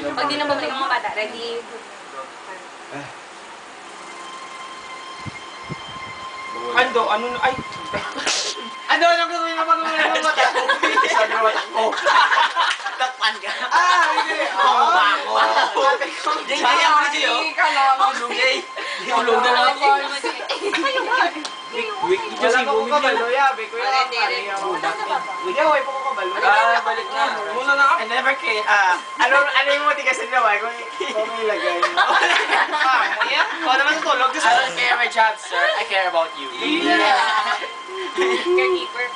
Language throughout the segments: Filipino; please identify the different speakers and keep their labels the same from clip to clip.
Speaker 1: Pag di na bumalik ang mga bata, ready?
Speaker 2: Ando, ano na, ay! Ano, anong gagawin na pag mga mata? Sabi na mata ko.
Speaker 3: Takpan ka.
Speaker 2: Hindi! Bango!
Speaker 3: Jay, ako ni Jay, oh. Tulog, Jay. Tulog na lang ako.
Speaker 2: Wala pa ko kabalo, yabi ko yung
Speaker 1: Ready?
Speaker 2: Yaway pa ko kabalo.
Speaker 3: Balik na.
Speaker 2: Muna na
Speaker 3: I never care.
Speaker 2: ano yung matigasin na ba? Kung ilagay mo. Kung naman tutulog,
Speaker 3: I don't care my job, sir. I care about you.
Speaker 1: Carekeeper.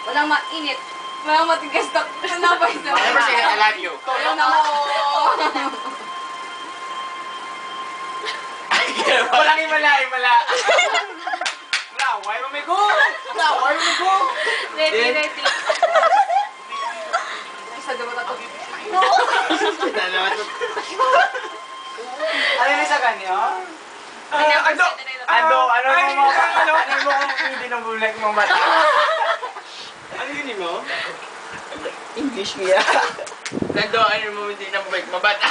Speaker 1: Walang mainit. Walang matigas na napay sa
Speaker 3: I never say that I love you.
Speaker 1: Walang na mo.
Speaker 3: I care about
Speaker 2: walang imala. Laway mo may go! Laway mo may go!
Speaker 1: Ready? Isa daw ito.
Speaker 2: Ano yung isa kanyo? Ano mo kung hindi nang bulag mong bata? Ano yun mo? English niya.
Speaker 3: Nando, mo hindi na bumalik mabata.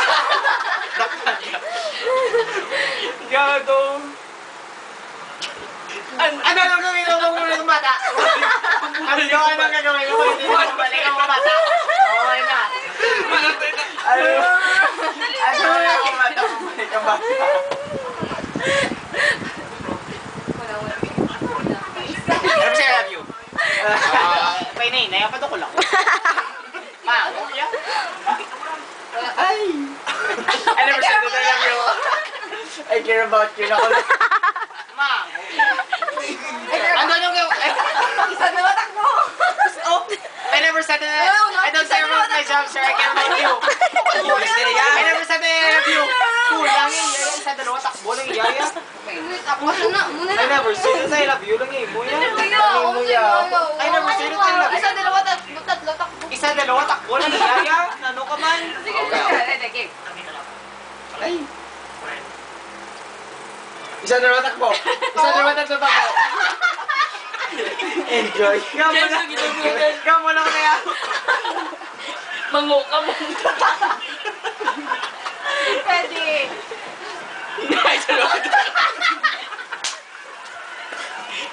Speaker 2: Gado. Ano ang gawin mo kung bulag mong bata? Ano ang gagawin mo kung hindi na bumalik ang bata? Okay na. Ano ang mata bumalik ang bata?
Speaker 3: Never say I love you.
Speaker 2: Painay, nayapat ako lang. Mango, yeah.
Speaker 3: Ay!
Speaker 2: I never said that I love you. I care about you. Mango. Ano yung
Speaker 1: Isa daw takbo.
Speaker 2: Oh, I never said that I don't care about my job, sir. I care about you. I never said that I love you. Kulang yung yaya. Isa dalawa takbo lang yung yaya.
Speaker 1: Tapos na, muna
Speaker 2: I
Speaker 1: na.
Speaker 2: never said that I love you. Lang yung muya. I never said that I love you.
Speaker 1: Isa, dalawa, tatlo, takbo.
Speaker 2: Isa dalawa takbo lang yung yaya. Ano ka man?
Speaker 1: Sige, ready, game.
Speaker 2: Ay. Isa dalawa takbo. Isa dalawa takbo. Enjoy. Gamo lang kaya.
Speaker 3: Mango ka mo.
Speaker 1: Ready.
Speaker 3: Nice, ano?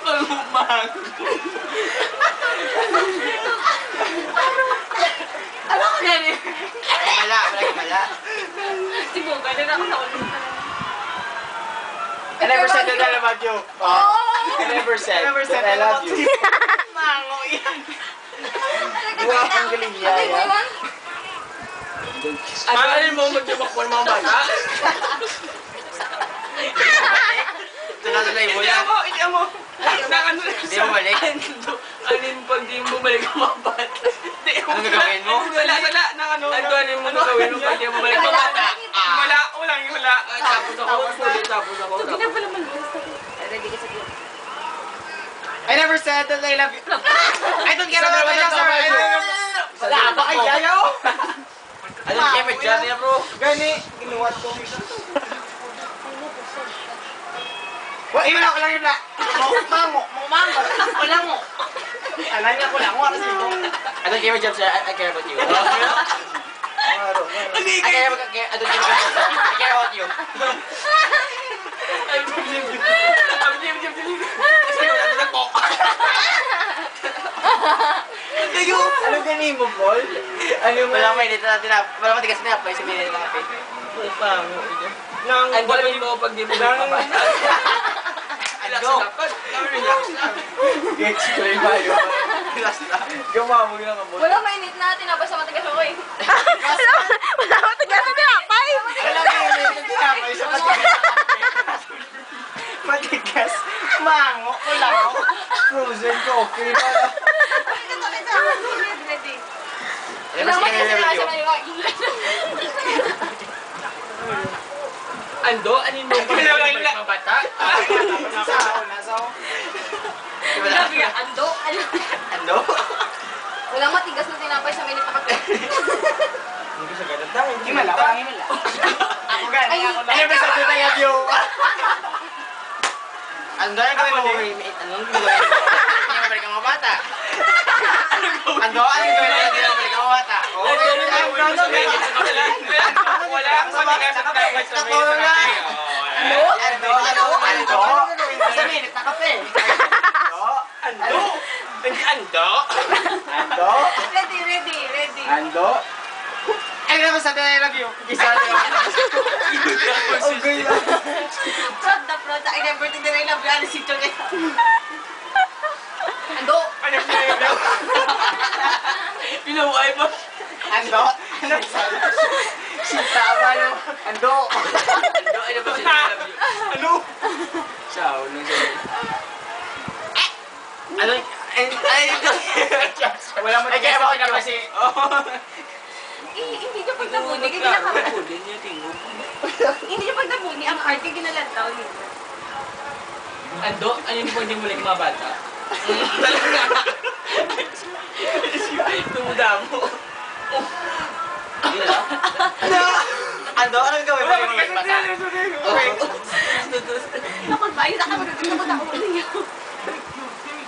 Speaker 3: Malumang.
Speaker 1: Ano ko na rin?
Speaker 3: Wala.
Speaker 1: Si Boga na ako sa ulit.
Speaker 2: I never said that I love you. I never said that I love you. Mango yan. Wow, ang galing niya.
Speaker 3: Ano mo magyamak po ng mga bata? Tuloy mo yan.
Speaker 2: Hindi mo.
Speaker 3: Hindi mo balik?
Speaker 2: Alin pag di mo balik ang mga bata?
Speaker 3: Ano gagawin mo?
Speaker 2: Wala. Ano mo gagawin mo pag di mo balik ang mga bata? Wala.
Speaker 3: Tapos ako.
Speaker 1: Hindi na pala mag-gusto. Ready ka sa game.
Speaker 2: I never said that I love you. I don't care about my job, sir. Wala ba kay yayaw?
Speaker 3: I don't care my job niya, bro.
Speaker 2: Gani, inuwat ko. Iwan ako lang yun na. Mango. Wala mo. Alam niya ko lang. Kasi mo.
Speaker 3: I don't care my job, sir. I care about you. I don't care about you.
Speaker 2: Ano ganin mo, Paul? Ano mo?
Speaker 3: Walang mainit na walang matigas na pa. Isang minute na kape.
Speaker 2: Pango.
Speaker 3: Ang gawin mo pag di mo balik pa.
Speaker 2: Go! Explain ba yun? Gumamog lang ang boss.
Speaker 1: Walang mainit na, tinapos sa matigas ako eh.
Speaker 4: Wala ko tigas na tinapay.
Speaker 2: Alam mo yun, tinapay sa matigas. Matigas. Mango ko lang ako. Frozen coffee.
Speaker 1: Ready.
Speaker 3: Never say I love you. Ando, anin mo ba yung mga bata?
Speaker 2: Nasa ako.
Speaker 1: Grabe nga, ando.
Speaker 3: Ando?
Speaker 1: Walang matigas na tinapay sa minute na kape.
Speaker 2: Hindi siya ganun daw. Himala. Ako gani.
Speaker 1: Ay,
Speaker 2: I never said that I love you.
Speaker 3: Ando, ano gawin mo? Anong gawin mo? Hindi mo balik ang mga bata. Ando, anong gawin mo? Hindi mo balik ang mga bata.
Speaker 2: Ano gawin mo? Sa minute na kape.
Speaker 3: Ando! Hindi ando!
Speaker 2: Ando?
Speaker 1: Ready.
Speaker 2: Ando? Ay, naman sabi na I love you. Isa na yun. Okay lang.
Speaker 1: Proud. I never think that I love you. Ano si Chong? Ando.
Speaker 3: Ano pinag-ibig? Pinaway mo?
Speaker 2: Ando? Ano sabi? Sinta ba yun? Ando?
Speaker 3: Ando, ano ba sinasabi? Ano? Ciao, nung sabi. Ano?
Speaker 2: Wala mo
Speaker 3: Ay, kaya bakit naman si...
Speaker 1: Hindi niya pag nabuni. Hindi
Speaker 3: Din niya tingog.
Speaker 1: niya pag nabuni. Ang arte ginalantaw niya.
Speaker 3: Ando, ano yung pwede mo lang mga bata? Talaga? Tumuda mo. Hindi na?
Speaker 2: Ando? Anong gawin mo yung mga bata?
Speaker 1: Nakon ba? Yung nakapagod ako niya.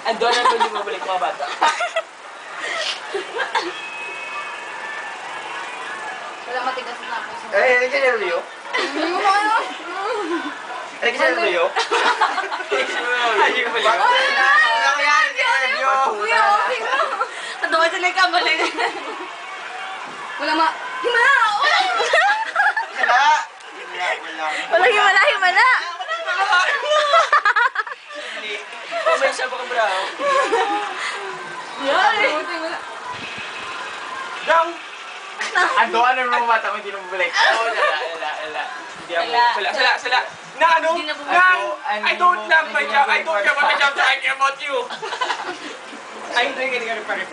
Speaker 3: Ando, ano pwede mo balik mga bata?
Speaker 1: Wala matigas na ako.
Speaker 2: Eh, hindi ka nervyo? Hindi ka nervyo?
Speaker 3: Hindi ko balik.
Speaker 2: Ano ko yan? Hindi ka nervyo?
Speaker 1: Kuya, okay ka. Natawa siya na yung kamali. Wala ma... Himala!
Speaker 2: Wala.
Speaker 4: Walang himala.
Speaker 3: May isa pa ka bro. Dang!
Speaker 2: Ando? Ano yung mga bata mo hindi mo balik?
Speaker 3: Wala. Hindi ako. Sala. Na ano?
Speaker 1: Hindi na bumalik.
Speaker 3: Nang! I don't love my job. I don't care about my job. I care about you. Ay, hindi ka pa rin.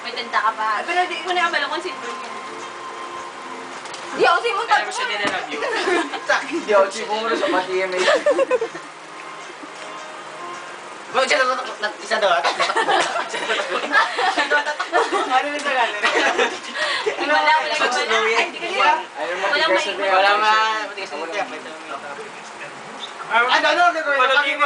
Speaker 1: May tanda ka pa. Pero di ko na kabalo kung sino niya. Di ako sino
Speaker 3: Kaya mo siya nilalove you.
Speaker 2: Hindi ako chipo mo sa pati yung may... Huwag siya natatakot. Isa daw. Ano yung tagal?
Speaker 1: Wala. Ay, hindi ka nila.
Speaker 2: Wala nga. Ano? Ano?
Speaker 3: Malaging